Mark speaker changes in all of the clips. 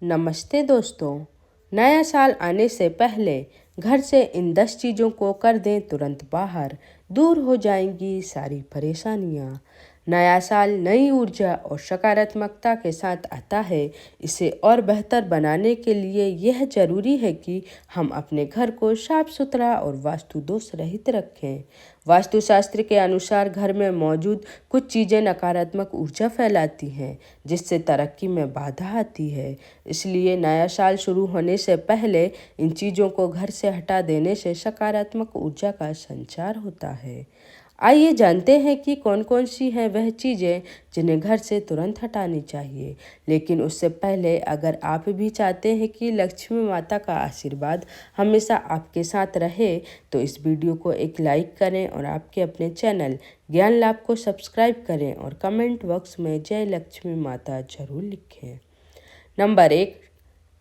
Speaker 1: नमस्ते दोस्तों। नया साल आने से पहले घर से इन 10 चीज़ों को कर दें तुरंत बाहर, दूर हो जाएंगी सारी परेशानियाँ। नया साल नई ऊर्जा और सकारात्मकता के साथ आता है। इसे और बेहतर बनाने के लिए यह ज़रूरी है कि हम अपने घर को साफ सुथरा और वास्तु दोष रहित रखें। वास्तुशास्त्र के अनुसार घर में मौजूद कुछ चीज़ें नकारात्मक ऊर्जा फैलाती हैं, जिससे तरक्की में बाधा आती है। इसलिए नया साल शुरू होने से पहले इन चीज़ों को घर से हटा देने से सकारात्मक ऊर्जा का संचार होता है। आइए जानते हैं कि कौन कौन सी हैं वह चीज़ें जिन्हें घर से तुरंत हटानी चाहिए। लेकिन उससे पहले अगर आप भी चाहते हैं कि लक्ष्मी माता का आशीर्वाद हमेशा आपके साथ रहे, तो इस वीडियो को एक लाइक करें और आपके अपने चैनल ज्ञान लाभ को सब्सक्राइब करें और कमेंट बॉक्स में जय लक्ष्मी माता जरूर लिखें। नंबर 1,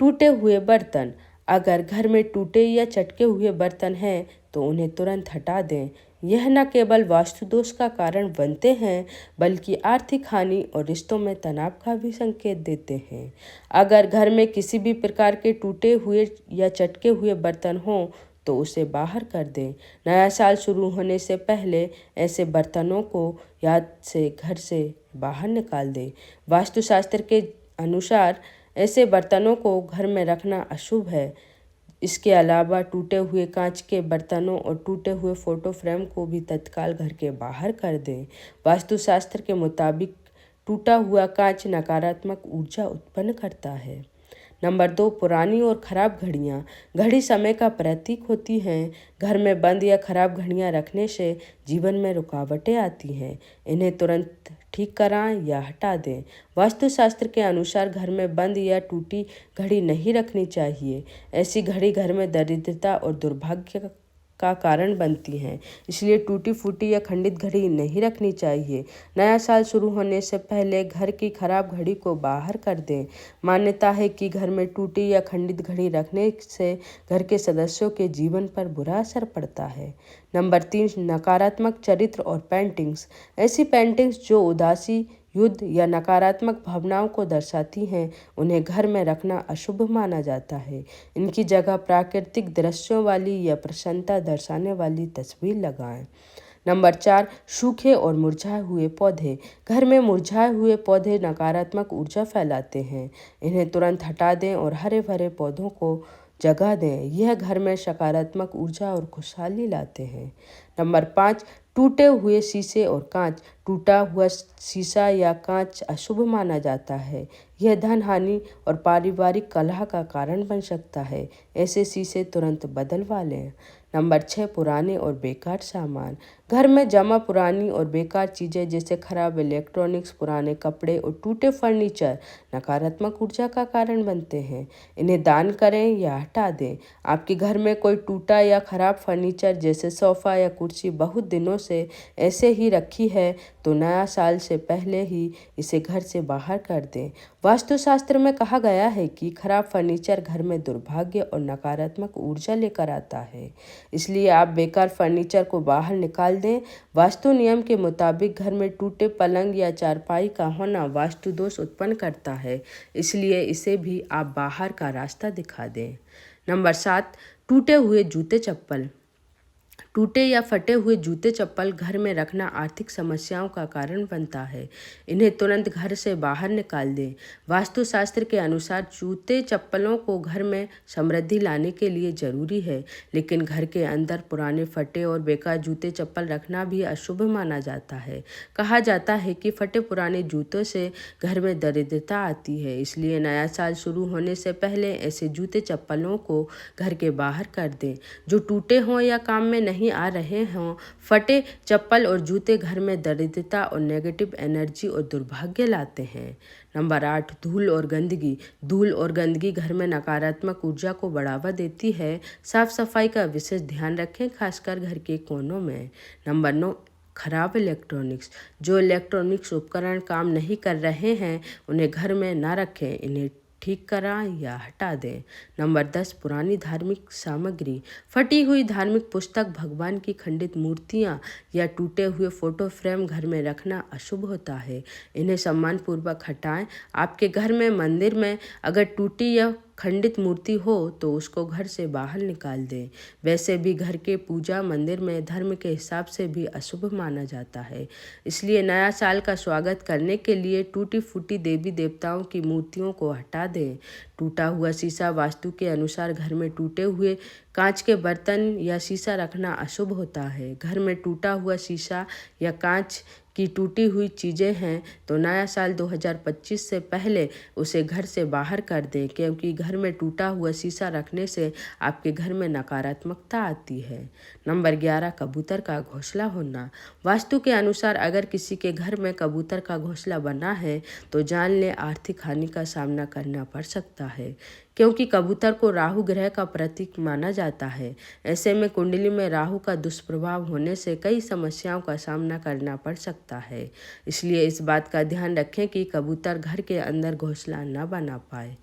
Speaker 1: टूटे हुए बर्तन। अगर घर में टूटे या चटके हुए बर्तन हैं तो उन्हें तुरंत हटा दें। यह न केवल वास्तु दोष का कारण बनते हैं, बल्कि आर्थिक हानि और रिश्तों में तनाव का भी संकेत देते हैं। अगर घर में किसी भी प्रकार के टूटे हुए या चटके हुए बर्तन हों तो उसे बाहर कर दें। नया साल शुरू होने से पहले ऐसे बर्तनों को याद से घर से बाहर निकाल दें। वास्तुशास्त्र के अनुसार ऐसे बर्तनों को घर में रखना अशुभ है। इसके अलावा टूटे हुए कांच के बर्तनों और टूटे हुए फोटो फ्रेम को भी तत्काल घर के बाहर कर दें। वास्तुशास्त्र के मुताबिक टूटा हुआ कांच नकारात्मक ऊर्जा उत्पन्न करता है। नंबर 2, पुरानी और खराब घड़ियाँ। घड़ी समय का प्रतीक होती हैं। घर में बंद या खराब घड़ियाँ रखने से जीवन में रुकावटें आती हैं। इन्हें तुरंत ठीक कराएं या हटा दें। वास्तुशास्त्र के अनुसार घर में बंद या टूटी घड़ी नहीं रखनी चाहिए। ऐसी घड़ी घर में दरिद्रता और दुर्भाग्य का कारण बनती हैं, इसलिए टूटी फूटी या खंडित घड़ी नहीं रखनी चाहिए। नया साल शुरू होने से पहले घर की खराब घड़ी को बाहर कर दें। मान्यता है कि घर में टूटी या खंडित घड़ी रखने से घर के सदस्यों के जीवन पर बुरा असर पड़ता है। नंबर 3, नकारात्मक चरित्र और पेंटिंग्स। ऐसी पेंटिंग्स जो उदासी, युद्ध या नकारात्मक भावनाओं को दर्शाती हैं, उन्हें घर में रखना अशुभ माना जाता है। इनकी जगह प्राकृतिक दृश्यों वाली या प्रसन्नता दर्शाने वाली तस्वीर लगाएं। नंबर 4, सूखे और मुरझाए हुए पौधे। घर में मुरझाए हुए पौधे नकारात्मक ऊर्जा फैलाते हैं। इन्हें तुरंत हटा दें और हरे भरे पौधों को जगह दें। यह घर में सकारात्मक ऊर्जा और खुशहाली लाते हैं। नंबर 5, टूटे हुए शीशे और कांच। टूटा हुआ शीशा या कांच अशुभ माना जाता है। यह धन हानि और पारिवारिक कलह का कारण बन सकता है। ऐसे शीशे तुरंत बदलवा लें। नंबर 6, पुराने और बेकार सामान। घर में जमा पुरानी और बेकार चीज़ें जैसे खराब इलेक्ट्रॉनिक्स, पुराने कपड़े और टूटे फर्नीचर नकारात्मक ऊर्जा का कारण बनते हैं। इन्हें दान करें या हटा दें। आपके घर में कोई टूटा या खराब फर्नीचर जैसे सोफ़ा या कुर्सी बहुत दिनों से ऐसे ही रखी है, तो नया साल से पहले ही इसे घर से बाहर कर दें। वास्तुशास्त्र में कहा गया है कि खराब फर्नीचर घर में दुर्भाग्य और नकारात्मक ऊर्जा लेकर आता है, इसलिए आप बेकार फर्नीचर को बाहर निकाल दें। वास्तु नियम के मुताबिक घर में टूटे पलंग या चारपाई का होना वास्तु दोष उत्पन्न करता है, इसलिए इसे भी आप बाहर का रास्ता दिखा दें। नंबर 7, टूटे हुए जूते चप्पल। टूटे या फटे हुए जूते चप्पल घर में रखना आर्थिक समस्याओं का कारण बनता है। इन्हें तुरंत घर से बाहर निकाल दें। वास्तुशास्त्र के अनुसार जूते चप्पलों को घर में समृद्धि लाने के लिए जरूरी है, लेकिन घर के अंदर पुराने फटे और बेकार जूते चप्पल रखना भी अशुभ माना जाता है। कहा जाता है कि फटे पुराने जूतों से घर में दरिद्रता आती है, इसलिए नया साल शुरू होने से पहले ऐसे जूते चप्पलों को घर के बाहर कर दें जो टूटे हों या काम में नहीं आ रहे हों। फटे चप्पल और जूते घर में दरिद्रता और नेगेटिव एनर्जी और दुर्भाग्य लाते हैं। नंबर 8, धूल और गंदगी। धूल और गंदगी घर में नकारात्मक ऊर्जा को बढ़ावा देती है। साफ सफाई का विशेष ध्यान रखें, खासकर घर के कोनों में। नंबर 9, खराब इलेक्ट्रॉनिक्स। जो इलेक्ट्रॉनिक्स उपकरण काम नहीं कर रहे हैं उन्हें घर में ना रखें। इन्हें ठीक कराएं या हटा दें। नंबर 10, पुरानी धार्मिक सामग्री। फटी हुई धार्मिक पुस्तक, भगवान की खंडित मूर्तियाँ या टूटे हुए फोटो फ्रेम घर में रखना अशुभ होता है। इन्हें सम्मानपूर्वक हटाएं। आपके घर में, मंदिर में अगर टूटी या खंडित मूर्ति हो तो उसको घर से बाहर निकाल दें। वैसे भी घर के पूजा मंदिर में धर्म के हिसाब से भी अशुभ माना जाता है। इसलिए नया साल का स्वागत करने के लिए टूटी फूटी देवी देवताओं की मूर्तियों को हटा दें। टूटा हुआ शीशा, वास्तु के अनुसार घर में टूटे हुए कांच के बर्तन या शीशा रखना अशुभ होता है। घर में टूटा हुआ शीशा या कांच की टूटी हुई चीज़ें हैं तो नया साल 2025 से पहले उसे घर से बाहर कर दें, क्योंकि घर में टूटा हुआ शीशा रखने से आपके घर में नकारात्मकता आती है। नंबर 11, कबूतर का घोंसला होना। वास्तु के अनुसार अगर किसी के घर में कबूतर का घोंसला बना है तो जान लें आर्थिक हानि का सामना करना पड़ सकता है, क्योंकि कबूतर को राहु ग्रह का प्रतीक माना जाता है। ऐसे में कुंडली में राहु का दुष्प्रभाव होने से कई समस्याओं का सामना करना पड़ सकता है। इसलिए इस बात का ध्यान रखें कि कबूतर घर के अंदर घोंसला न बना पाए।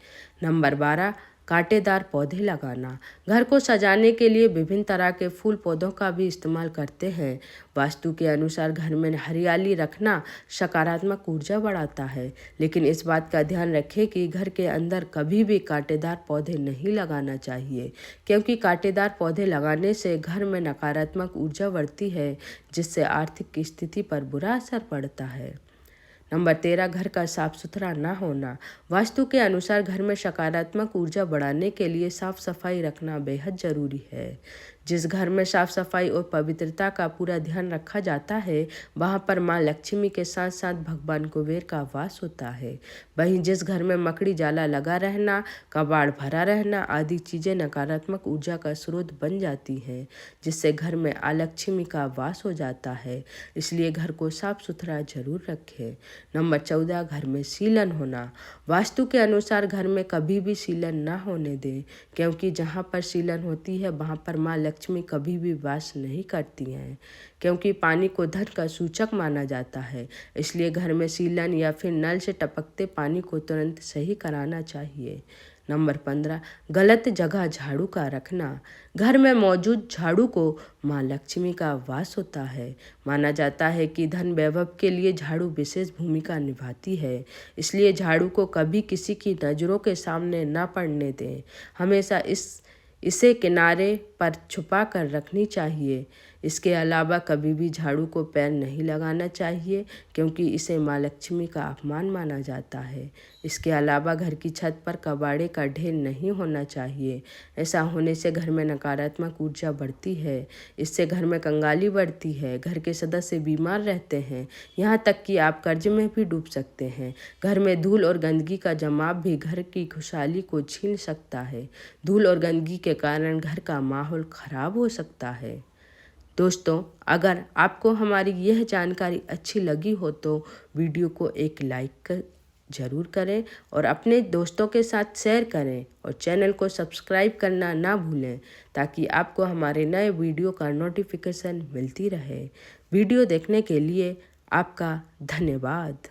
Speaker 1: नंबर 12, कांटेदार पौधे लगाना। घर को सजाने के लिए विभिन्न तरह के फूल पौधों का भी इस्तेमाल करते हैं। वास्तु के अनुसार घर में हरियाली रखना सकारात्मक ऊर्जा बढ़ाता है, लेकिन इस बात का ध्यान रखें कि घर के अंदर कभी भी कांटेदार पौधे नहीं लगाना चाहिए, क्योंकि कांटेदार पौधे लगाने से घर में नकारात्मक ऊर्जा बढ़ती है, जिससे आर्थिक स्थिति पर बुरा असर पड़ता है। नंबर 13, घर का साफ सुथरा ना होना। वास्तु के अनुसार घर में सकारात्मक ऊर्जा बढ़ाने के लिए साफ सफाई रखना बेहद जरूरी है। जिस घर में साफ सफाई और पवित्रता का पूरा ध्यान रखा जाता है वहाँ पर माँ लक्ष्मी के साथ साथ भगवान कुबेर का वास होता है। वहीं जिस घर में मकड़ी जाला लगा रहना, कबाड़ भरा रहना आदि चीज़ें नकारात्मक ऊर्जा का स्रोत बन जाती हैं, जिससे घर में अलक्ष्मी का वास हो जाता है। इसलिए घर को साफ सुथरा जरूर रखें। नंबर 14, घर में सीलन होना। वास्तु के अनुसार घर में कभी भी सीलन ना होने दें, क्योंकि जहाँ पर सीलन होती है वहाँ पर माँ लक्ष्मी कभी भी वास नहीं करती हैं, क्योंकि पानी को धन का सूचक माना जाता है। इसलिए घर में सीलन या फिर नल से टपकते पानी को तुरंत सही कराना चाहिए। नंबर 15, गलत जगह झाड़ू का रखना। घर में मौजूद झाड़ू को माँ लक्ष्मी का वास होता है। माना जाता है कि धन वैभव के लिए झाड़ू विशेष भूमिका निभाती है। इसलिए झाड़ू को कभी किसी की नज़रों के सामने न पड़ने दें। हमेशा इसे किनारे पर छुपा कर रखनी चाहिए। इसके अलावा कभी भी झाड़ू को पैर नहीं लगाना चाहिए, क्योंकि इसे माँ लक्ष्मी का अपमान माना जाता है। इसके अलावा घर की छत पर कबाड़े का ढेर नहीं होना चाहिए। ऐसा होने से घर में नकारात्मक ऊर्जा बढ़ती है। इससे घर में कंगाली बढ़ती है, घर के सदस्य बीमार रहते हैं, यहाँ तक कि आप कर्ज में भी डूब सकते हैं। घर में धूल और गंदगी का जमाव भी घर की खुशहाली को छीन सकता है। धूल और गंदगी के कारण घर का माहौल खराब हो सकता है। दोस्तों, अगर आपको हमारी यह जानकारी अच्छी लगी हो तो वीडियो को एक लाइक ज़रूर करें और अपने दोस्तों के साथ शेयर करें और चैनल को सब्सक्राइब करना ना भूलें, ताकि आपको हमारे नए वीडियो का नोटिफिकेशन मिलती रहे। वीडियो देखने के लिए आपका धन्यवाद।